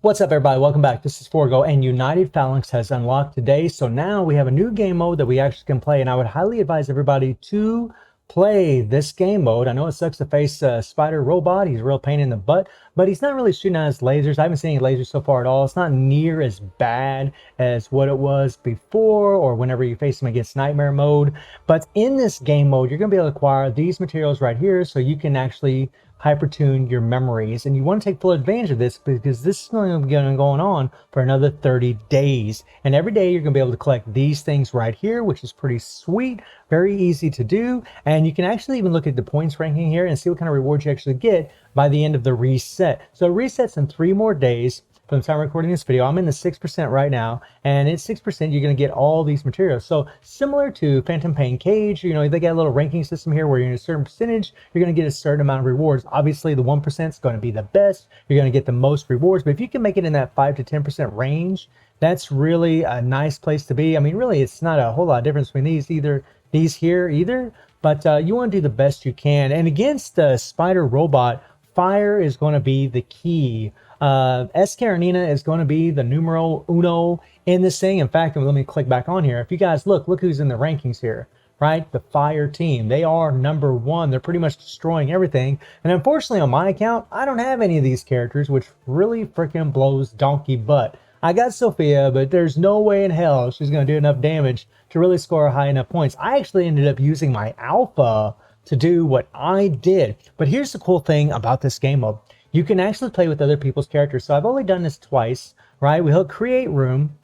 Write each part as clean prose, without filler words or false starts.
What's up, everybody? Welcome back. This is Forgo, and United Phalanx has unlocked today. So now we have a new game mode that we actually can play, and I would highly advise everybody to play this game mode. I know it sucks to face Spider Robot. He's a real pain in the butt, but he's not really shooting at his lasers. I haven't seen any lasers so far at all. It's not near as bad as what it was before or whenever you face him against Nightmare mode. But in this game mode, you're going to be able to acquire these materials right here so you can actually hypertune your memories, and you want to take full advantage of this because this is going to be going on for another 30 days, and every day you're going to be able to collect these things right here, which is pretty sweet, very easy to do. And you can actually even look at the points ranking here and see what kind of rewards you actually get by the end of the reset. So it resets in 3 more days from the time I'm recording this video. I'm in the 6% right now, and at 6% you're going to get all these materials. So similar to Phantom Pain Cage, you know, they got a little ranking system here where you're in a certain percentage, you're going to get a certain amount of rewards. Obviously the 1% is going to be the best, you're going to get the most rewards, but if you can make it in that 5 to 10% range, that's really a nice place to be. I mean, really it's not a whole lot of difference between these here either, but you want to do the best you can. And against the Spider Robot, fire is going to be the key. S. Karenina is going to be the numero uno in this thing. In fact, let me click back on here. If you guys look who's in the rankings here, right? The fire team. They are number 1. They're pretty much destroying everything. And unfortunately on my account, I don't have any of these characters, which really freaking blows donkey butt. I got Sophia, but there's no way in hell she's going to do enough damage to really score high enough points. I actually ended up using my alpha to do what I did. But here's the cool thing about this game mode. You can actually play with other people's characters. So I've only done this twice, right? We'll create room,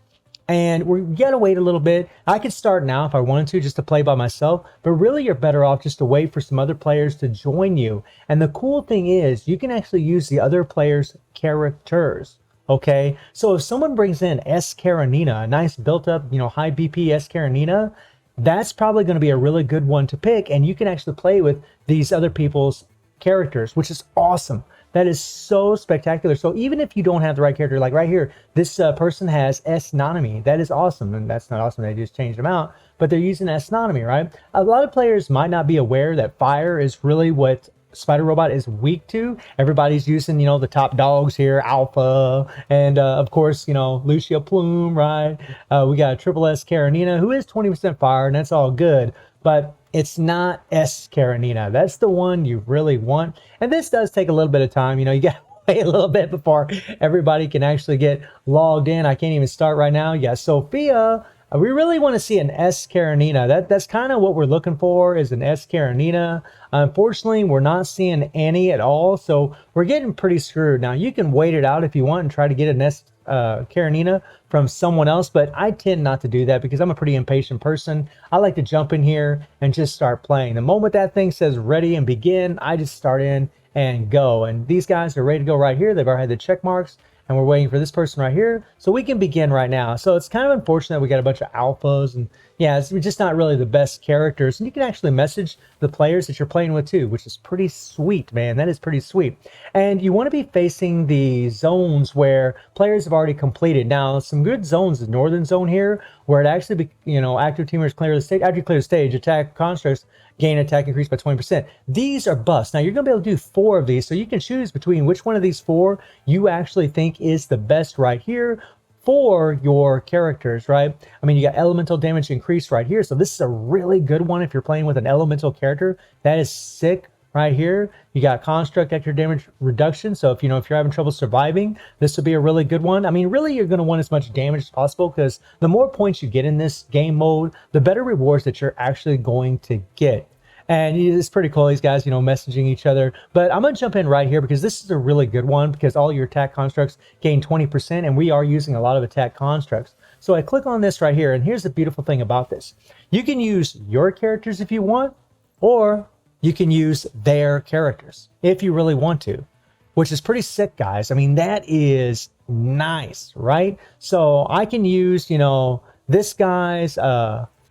and we gotta wait a little bit. I could start now if I wanted to, just to play by myself, but really you're better off just to wait for some other players to join you. And the cool thing is you can actually use the other players' characters. Okay, so if someone brings in S. Karenina, a nice built up, you know, high BP S. Karenina, that's probably going to be a really good one to pick, and you can actually play with these other people's characters, which is awesome. That is so spectacular. So even if you don't have the right character, like right here, this person has S-Nonomy. That is awesome. And that's not awesome, they just changed them out, but they're using S-Nonomy, right? A lot of players might not be aware that fire is really what Spider Robot is weak to. Everybody's using, you know, the top dogs here, Alpha, and of course, you know, Lucia Plume, right? We got a Triple S Karenina, who is 20% fire, and that's all good, but it's not S. Karenina. That's the one you really want. And this does take a little bit of time. You know, you got to wait a little bit before everybody can actually get logged in. I can't even start right now. Yeah, Sophia. We really want to see an S. Karenina. That's kind of what we're looking for, is an S. Karenina. Unfortunately, we're not seeing any at all, so we're getting pretty screwed. Now, you can wait it out if you want and try to get an S. Karenina from someone else, but I tend not to do that because I'm a pretty impatient person. I like to jump in here and just start playing. The moment that thing says ready and begin, I just start in and go. And these guys are ready to go right here. They've already had the check marks, and we're waiting for this person right here, so we can begin right now. So it's kind of unfortunate we got a bunch of alphas, and yeah, it's just not really the best characters. And you can actually message the players that you're playing with too, which is pretty sweet, man. That is pretty sweet. And you want to be facing the zones where players have already completed. Now, some good zones, the northern zone here, where it actually, you know, active teamers clear the stage. After you clear the stage, attack constructs gain attack increase by 20%. These are busts. Now, you're going to be able to do 4 of these, so you can choose between which one of these 4 you actually think is the best right here for your characters, right? I mean, you got elemental damage increase right here, so this is a really good one if you're playing with an elemental character. That is sick right here. You got construct extra damage reduction, so if you're having trouble surviving, this would be a really good one. I mean, really, you're going to want as much damage as possible, because the more points you get in this game mode, the better rewards that you're actually going to get. And it's pretty cool, these guys, you know, messaging each other. But I'm going to jump in right here because this is a really good one, because all your attack constructs gain 20%, and we are using a lot of attack constructs. So I click on this right here, and here's the beautiful thing about this. You can use your characters if you want, or you can use their characters if you really want to, which is pretty sick, guys. I mean, that is nice, right? So I can use, you know, this guy's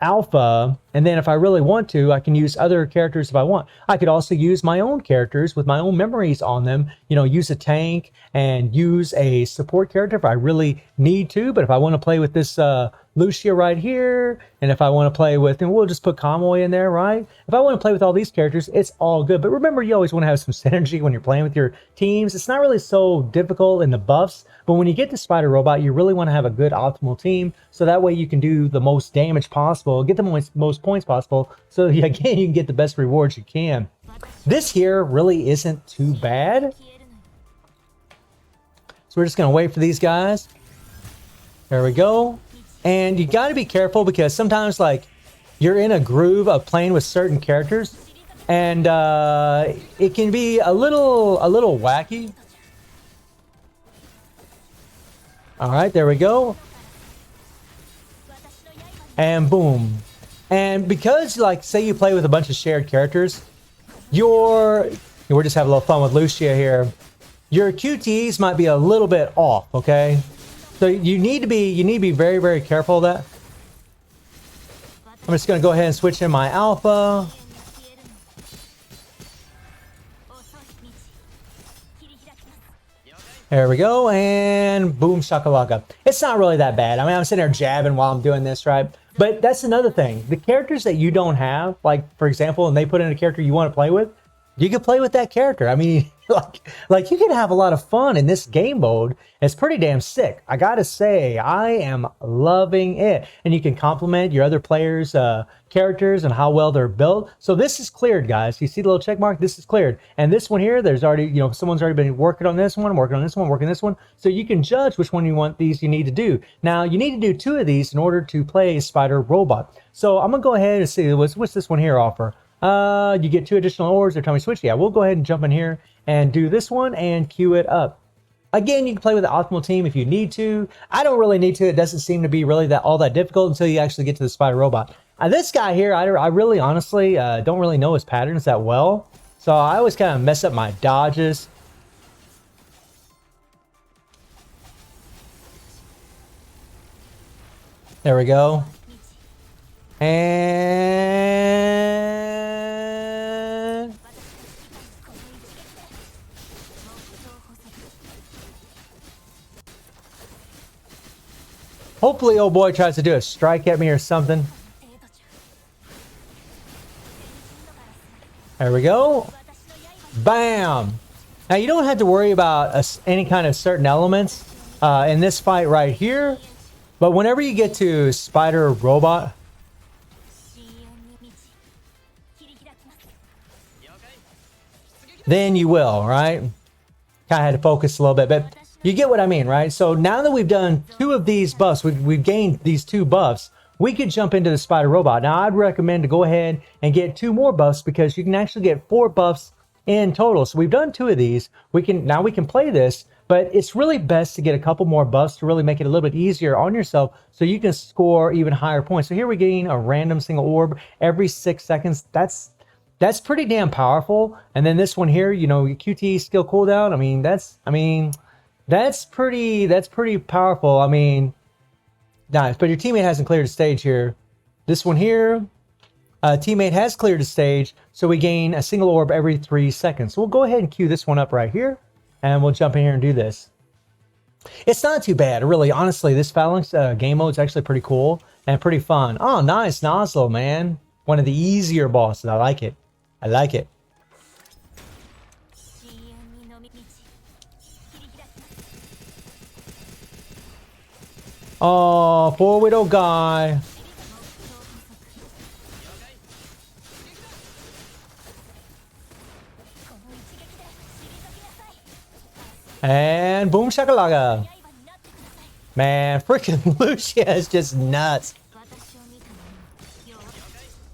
alpha, And then if I really want to, I can use other characters if I want. I could also use my own characters with my own memories on them. You know, use a tank and use a support character if I really need to. But if I want to play with this Lucia right here, and if I want to play with, and we'll just put Convoy in there, right? If I want to play with all these characters, it's all good. But remember, you always want to have some synergy when you're playing with your teams. It's not really so difficult in the buffs, but when you get to Spider Robot, you really want to have a good optimal team, so that way you can do the most damage possible, get the most points possible, so again, you can get the best rewards you can. This here really isn't too bad. So we're just going to wait for these guys. There we go. And you got to be careful because sometimes, like, you're in a groove of playing with certain characters, and it can be a little wacky. All right, there we go. And boom. And because, like, say you play with a bunch of shared characters, we're just having a little fun with Lucia here. Your QTEs might be a little bit off, okay? So you need to be very, very careful of that. I'm just going to go ahead and switch in my alpha. There we go, and boom shakalaka. It's not really that bad. I mean, I'm sitting there jabbing while I'm doing this, right? But that's another thing. The characters that you don't have, like, for example, and they put in a character you want to play with, you can play with that character. I mean, like you can have a lot of fun in this game mode. It's pretty damn sick. I gotta say, I am loving it. And you can complement your other players' characters and how well they're built. So this is cleared, guys. You see the little check mark? This is cleared. And this one here, there's already, you know, someone's already been working on this one, working on this one, working on this one. So you can judge which one you need to do. Now, you need to do 2 of these in order to play Spider Robot. So I'm gonna go ahead and see what's this one here offer. You get 2 additional orbs every time you switch. Yeah, we'll go ahead and jump in here and do this one and queue it up. Again, you can play with the optimal team if you need to. I don't really need to. It doesn't seem to be really all that difficult until you actually get to the Spider Robot. This guy here, I really honestly don't really know his patterns that well. So I always kind of mess up my dodges. There we go. And hopefully old boy tries to do a strike at me or something. There we go. Bam. Now you don't have to worry about any kind of certain elements in this fight right here. But whenever you get to Spider Robot, then you will, right? Kind of had to focus a little bit, but you get what I mean, right? So now that we've done 2 of these buffs, we've gained these 2 buffs, we could jump into the Spider Robot. Now, I'd recommend to go ahead and get 2 more buffs because you can actually get 4 buffs in total. So we've done 2 of these. Now we can play this, but it's really best to get a couple more buffs to really make it a little bit easier on yourself so you can score even higher points. So here we gain a random single orb every 6 seconds. That's pretty damn powerful. And then this one here, you know, QT skill cooldown. I mean, that's pretty powerful. I mean, nice. But your teammate hasn't cleared the stage here. This one here, teammate has cleared the stage, so we gain a single orb every 3 seconds. So we'll go ahead and queue this one up right here, and we'll jump in here and do this. It's not too bad, really. Honestly, this Phalanx game mode is actually pretty cool and pretty fun. Oh, nice Nozzle, man. One of the easier bosses. I like it. I like it. Oh, poor widow guy. And boom shakalaka. Man, freaking Lucia is just nuts.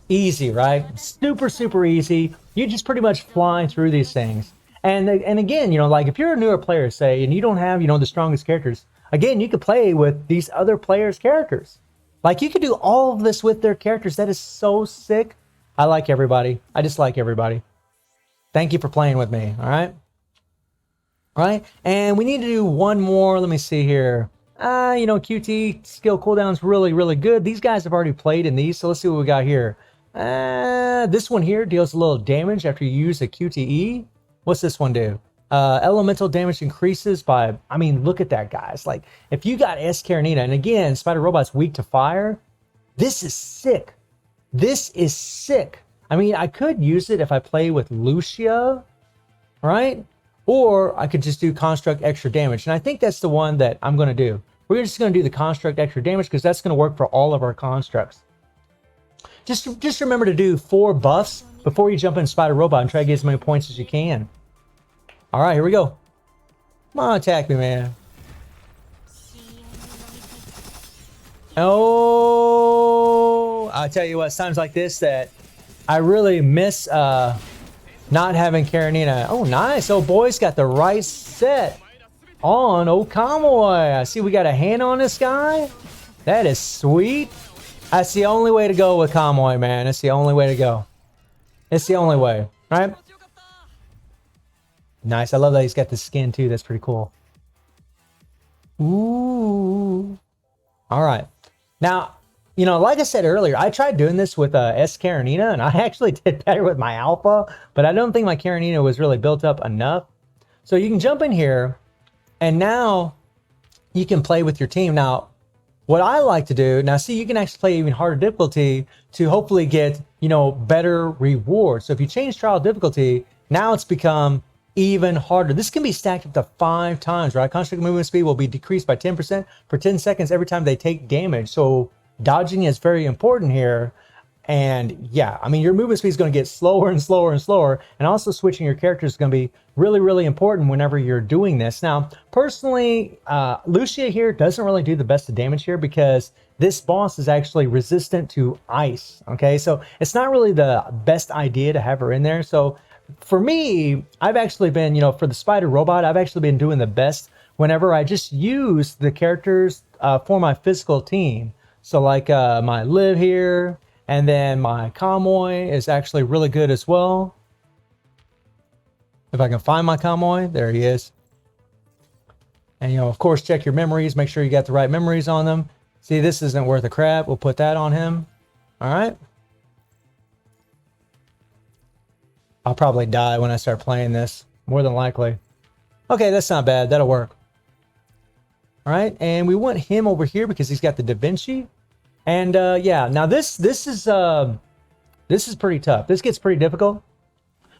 Easy, right? Super, super easy. You just pretty much fly through these things. And again, you know, like if you're a newer player, say, and you don't have, you know, the strongest characters, again, you could play with these other players' characters. Like you could do all of this with their characters. That is so sick. I like everybody. I just like everybody. Thank you for playing with me. All right. All right. And we need to do one more. Let me see here. You know, QT skill cooldown's really, really good. These guys have already played in these. So let's see what we got here. This one here deals a little damage after you use a QTE. What's this one do? Elemental damage increases by, I mean, look at that, guys. Like, if you got S. Karenina, and again, Spider Robot's weak to fire, this is sick. This is sick. I mean, I could use it if I play with Lucia, right? Or I could just do Construct extra damage. And I think that's the one that I'm going to do. We're just going to do the Construct extra damage because that's going to work for all of our constructs. Just remember to do 4 buffs before you jump in Spider Robot and try to get as many points as you can. All right, here we go. Come on, attack me, man. Oh, I'll tell you what, it's times like this that I really miss not having Karenina. Oh, nice. Oh, boy's got the right set on Okamoy. I see we got a hand on this guy. That is sweet. That's the only way to go with Kamoy, man. It's the only way to go. It's the only way, right? Nice. I love that he's got the skin, too. That's pretty cool. Ooh. All right. Now, you know, like I said earlier, I tried doing this with S. Karenina, and I actually did better with my alpha, but I don't think my Karenina was really built up enough. So you can jump in here, and now you can play with your team. Now, what I like to do, now see, you can actually play even harder difficulty to hopefully get, you know, better rewards. So if you change trial difficulty, now it's become even harder. This can be stacked up to 5 times, right? Construct movement speed will be decreased by 10% for 10 seconds every time they take damage. So dodging is very important here. And yeah, I mean, your movement speed is going to get slower and slower and slower. And also switching your characters is going to be really, really important whenever you're doing this. Now, personally, Lucia here doesn't really do the best of damage here because this boss is actually resistant to ice. Okay, so it's not really the best idea to have her in there. So for me, I've actually been, you know, for the Spider Robot, I've actually been doing the best whenever I just use the characters for my physical team. So like my Liv here, and then my Kamoy is actually really good as well. If I can find my Kamoy, there he is. And, you know, of course, check your memories. Make sure you got the right memories on them. See, this isn't worth a crap. We'll put that on him. All right. I'll probably die when I start playing this, more than likely. Okay, that's not bad. That'll work. All right, and we want him over here because he's got the Da Vinci. And yeah, now this is pretty tough. This gets pretty difficult.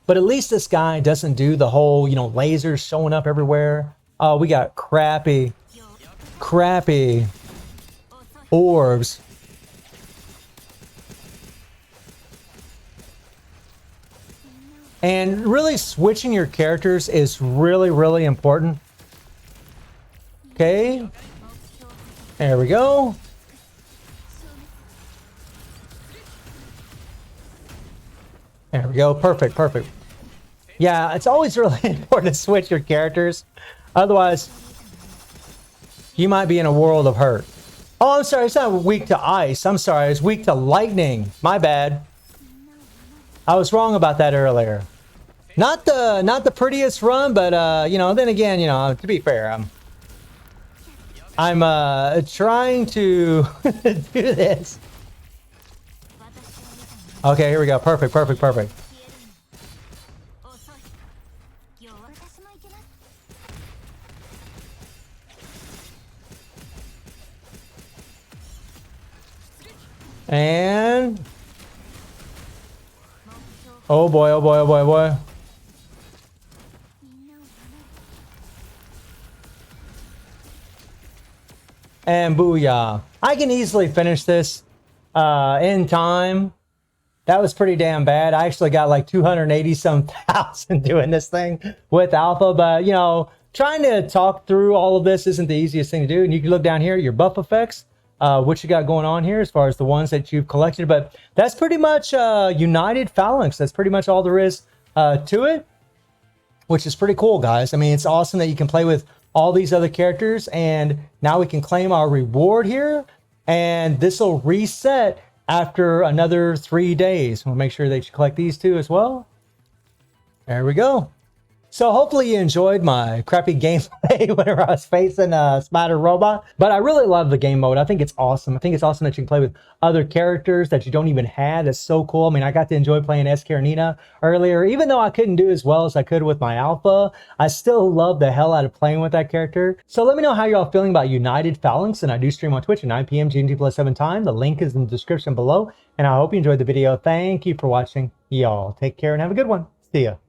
But at least this guy doesn't do the whole, you know, lasers showing up everywhere. Oh, we got crappy orbs. And really switching your characters is really, really important. Okay. There we go. There we go. Perfect, perfect. Yeah, it's always really important to switch your characters. Otherwise, you might be in a world of hurt. Oh, I'm sorry. It's not weak to ice. I'm sorry. It's weak to lightning. My bad. I was wrong about that earlier. Not the prettiest run, but you know, then again, you know, to be fair, I'm trying to do this. Okay, here we go. Perfect, perfect, perfect. And oh boy, oh boy, oh boy, oh boy. And booyah. I can easily finish this in time. That was pretty damn bad. I actually got like 280-some thousand doing this thing with alpha, but you know, trying to talk through all of this isn't the easiest thing to do. And you can look down here at your buff effects, what you got going on here as far as the ones that you've collected. But that's pretty much United Phalanx. That's pretty much all there is to it, which is pretty cool, guys. I mean, it's awesome that you can play with all these other characters, and now we can claim our reward here, and this will reset after another 3 days. We'll make sure that you collect these two as well. There we go. So hopefully you enjoyed my crappy gameplay whenever I was facing a spider robot. But I really love the game mode. I think it's awesome. I think it's awesome that you can play with other characters that you don't even have. It's so cool. I mean, I got to enjoy playing S. Karenina earlier. Even though I couldn't do as well as I could with my alpha, I still love the hell out of playing with that character. So let me know how y'all feeling about United Phalanx. And I do stream on Twitch at 9 p.m. GMT+7 time. The link is in the description below. And I hope you enjoyed the video. Thank you for watching. Y'all take care and have a good one. See ya.